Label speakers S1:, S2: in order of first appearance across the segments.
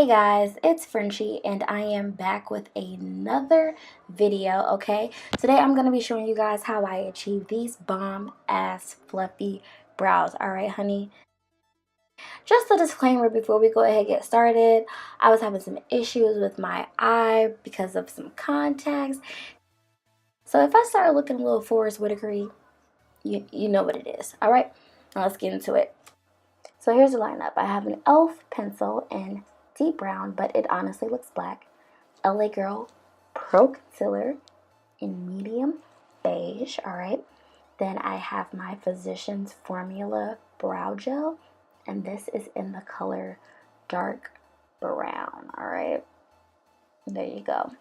S1: Hey guys, it's Frenchie and I am back with another video, okay? Today I'm going to be showing you guys how I achieve these bomb ass fluffy brows, alright honey? Just a disclaimer before we go ahead and get started, I was having some issues with my eye because of some contacts. So if I start looking a little Forrest Whitaker-y, you know what it is, alright? Now let's get into it. So here's the lineup. I have an e.l.f. pencil in deep brown, but it honestly looks black. LA Girl Pro Concealer in medium beige, alright. Then I have my Physicians Formula Brow Gel, and this is in the color dark brown, alright. There you go.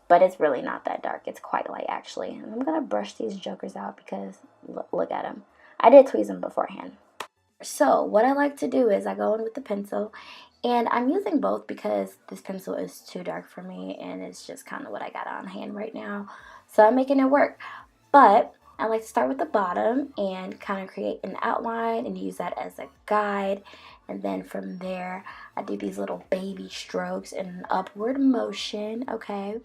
S1: But it's really not that dark. It's quite light, actually. And I'm going to brush these jokers out because look at them. I did tweeze them beforehand. So what I like to do is I go in with the pencil, and I'm using both because this pencil is too dark for me and it's just kind of what I got on hand right now. So I'm making it work. But I like to start with the bottom and kind of create an outline and use that as a guide. And then from there, I do these little baby strokes in an upward motion, okay?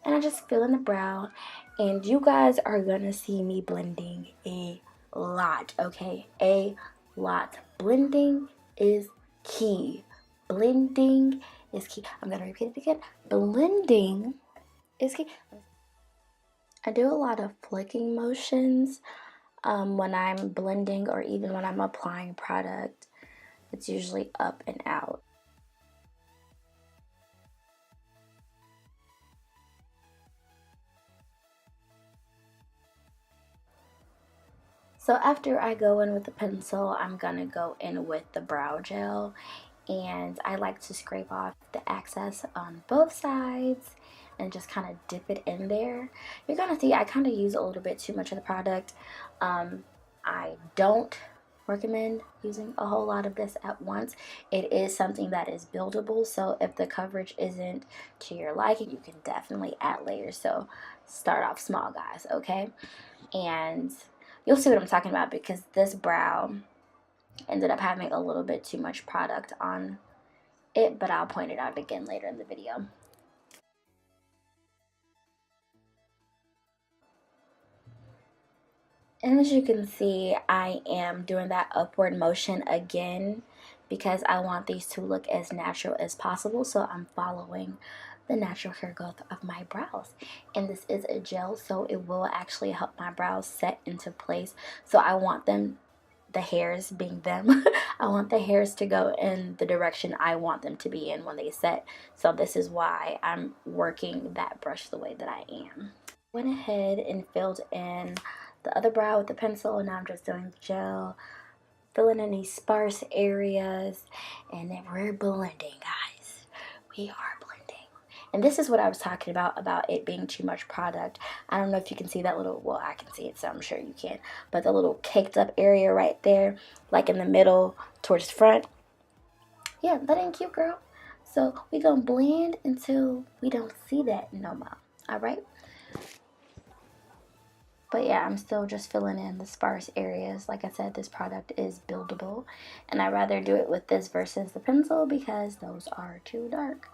S1: And I just fill in the brow. And you guys are going to see me blending a lot, okay? A lot. Blending is key. Blending is key. I'm going to repeat it again. Blending is key. I do a lot of flicking motions when I'm blending or even when I'm applying product. It's usually up and out. So after I go in with the pencil, I'm going to go in with the brow gel. And I like to scrape off the excess on both sides and just kind of dip it in there. You're going to see I kind of use a little bit too much of the product. I don't recommend using a whole lot of this at once. It is something that is buildable, so if the coverage isn't to your liking, you can definitely add layers. So start off small, guys, okay? And you'll see what I'm talking about because this brow ended up having a little bit too much product on it, but I'll point it out again later in the video. And as you can see, I am doing that upward motion again because I want these to look as natural as possible. So I'm following the natural hair growth of my brows. And this is a gel, so it will actually help my brows set into place. So I want them, the hairs being them, I want the hairs to go in the direction I want them to be in when they set. So this is why I'm working that brush the way that I am. Went ahead and filled in the other brow with the pencil, and now I'm just doing the gel, filling in these sparse areas, and then we're blending, guys. We are blending. And this is what I was talking about it being too much product. I don't know if you can see that little, well, I can see it, so I'm sure you can, but the little caked up area right there, like in the middle towards the front. Yeah, that ain't cute, girl. So we gonna blend until we don't see that no more, all right? But yeah, I'm still just filling in the sparse areas. Like I said, this product is buildable, and I'd rather do it with this versus the pencil because those are too dark.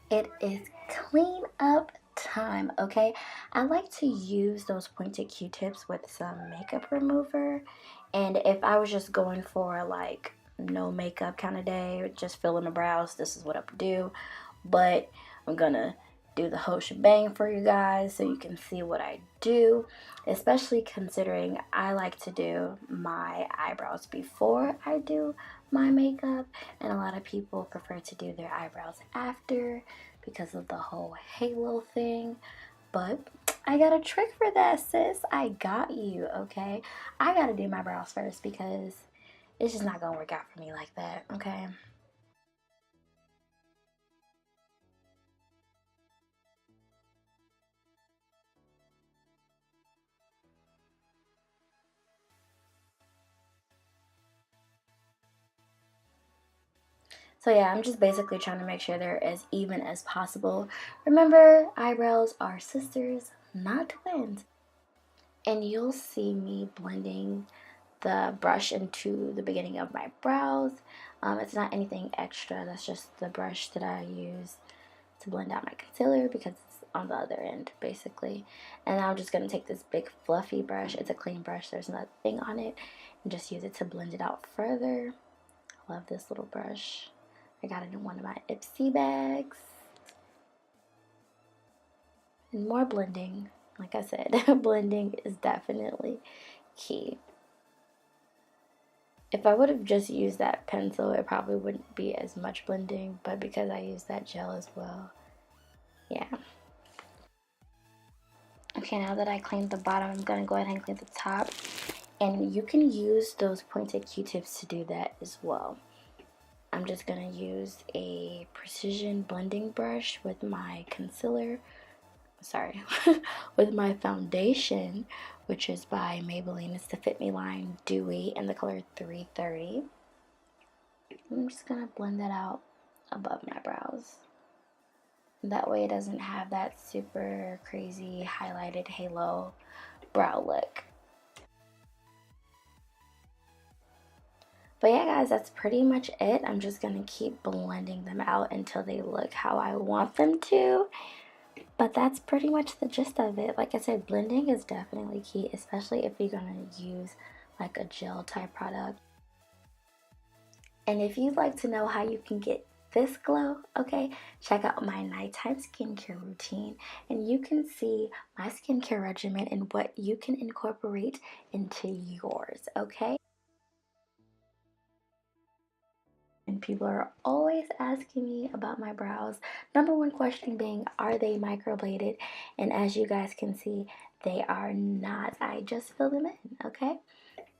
S1: It is clean up time, okay? I like to use those pointed Q-tips with some makeup remover, and if I was just going for like no makeup kind of day, just filling the brows, this is what I would do. But I'm gonna do the whole shebang for you guys so you can see what I do, especially considering I like to do my eyebrows before I do my makeup, and a lot of people prefer to do their eyebrows after because of the whole halo thing. But I got a trick for that, sis. I got you, okay? I gotta do my brows first because it's just not gonna work out for me like that, okay? So yeah, I'm just basically trying to make sure they're as even as possible. Remember, eyebrows are sisters, not twins. And you'll see me blending the brush into the beginning of my brows. It's not anything extra. That's just the brush that I use to blend out my concealer because it's on the other end basically. And I'm just going to take this big fluffy brush. It's a clean brush, there's nothing on it, and just use it to blend it out further. I love this little brush. I got it in one of my Ipsy bags. And more blending, like I said, blending is definitely key. If I would have just used that pencil, it probably wouldn't be as much blending, but because I used that gel as well, yeah. Okay, now that I cleaned the bottom, I'm going to go ahead and clean the top. And you can use those pointed Q-tips to do that as well. I'm just going to use a precision blending brush with my concealer. Sorry, with my foundation, which is by Maybelline. It's the Fit Me Line Dewy in the color 330. I'm just going to blend that out above my brows. That way it doesn't have that super crazy highlighted halo brow look. But yeah, guys, that's pretty much it. I'm just going to keep blending them out until they look how I want them to. But that's pretty much the gist of it. Like I said, blending is definitely key, especially if you're going to use like a gel type product. And if you'd like to know how you can get this glow, okay, check out my nighttime skincare routine and you can see my skincare regimen and what you can incorporate into yours, okay? And people are always asking me about my brows. Number one question being, are they microbladed? And as you guys can see, they are not. I just fill them in, okay?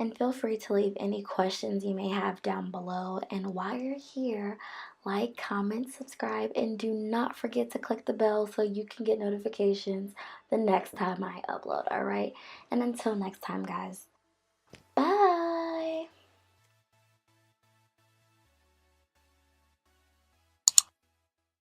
S1: And feel free to leave any questions you may have down below. And while you're here, like, comment, subscribe, and do not forget to click the bell so you can get notifications the next time I upload, alright? And until next time, guys, bye!